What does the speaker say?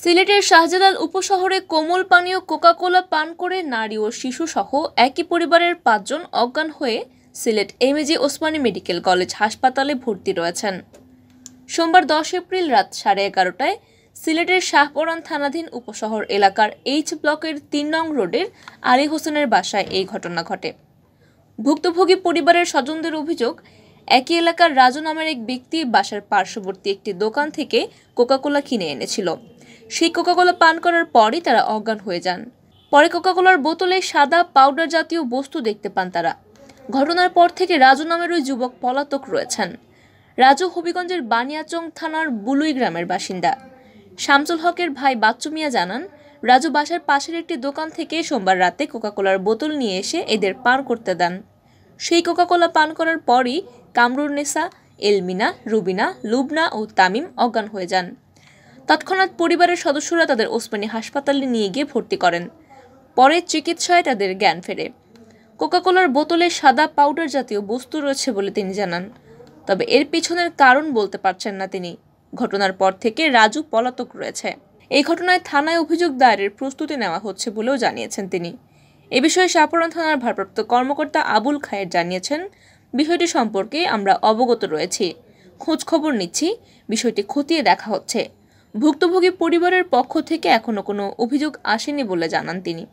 সিলেটের শাহজালাল উপশহরে কোমল পানীয় কোকা-কোলা পান করে নারী ও শিশুসহ একই পরিবারের ৫ জন অজ্ঞান হয়ে Sylhet MAG Osmani medical college হাসপাতালে ভর্তি রয়েছেন। সোমবার ১০ এপ্রিল রাত 11:30টায় সিলেটের শাহপরান থানাধীন উপশহর এলাকার এইচ ব্লকের ৩ নং রোডের আলী হোসেনের বাসায় এই ঘটনা ঘটে। ভুক্তভোগী পরিবারের স্বজনদের অভিযোগ, একই এলাকার রাজু নামের এক ব্যক্তি বাসার পার্শ্ববর্তী একটি দোকান থেকে কোকা-কোলা কিনে এনেছিল। সেই কোকা-কোলা পান করার পরই তারা অজ্ঞান হয়ে যান। পরে কোকা-কোলার বোতলে সাদা পাউডার জাতীয় বস্তু দেখতে পান তারা। ঘটনার পর থেকে রাজু নামের ওই যুবক পলাতক রয়েছেন। রাজু হবিগঞ্জের বানিয়াচং থানার বুলুই গ্রামের বাসিন্দা। শামসুল হকের ভাই বাচ্চু মিয়া জানান, রাজু বাসার পাশের একটি দোকান থেকে সোমবার রাতে কোকা-কোলার বোতল নিয়ে এসে এদের পান করতে দেন। সেই কোকা-কোলা পান করার পরই কামরুন্নেসা, এলমিনা, রুবিনা, লুবনা ও তামিম অজ্ঞান হয়ে যান। তৎক্ষণাৎ পরিবারের সদস্যরা তাদের ওসমানী হাসপাতালে নিয়ে গিয়ে ভর্তি করেন। পরে চিকিৎসায় তাদের জ্ঞান ফেরে। কোকা-কোলার বোতলে সাদা পাউডার জাতীয় বস্তু রয়েছে বলে তিনি জানান। তবে এর পিছনের কারণ বলতে পারছেন না তিনি। ঘটনার পর থেকে রাজু পলাতক রয়েছে। এই ঘটনায় থানায় অভিযোগ দায়েরের প্রস্তুতি নেওয়া হচ্ছে বলেও জানিয়েছেন তিনি। এ বিষয়ে শাহপরান থানার ভারপ্রাপ্ত কর্মকর্তা আবুল খায়ের জানিয়েছেন, বিষয়টি সম্পর্কে আমরা অবগত রয়েছি, খোঁজ খবর নিচ্ছি, বিষয়টি খতিয়ে দেখা হচ্ছে। ভুক্তভোগী পরিবারের পক্ষ থেকে এখনো কোনো অভিযোগ আসেনি বলে জানান তিনি।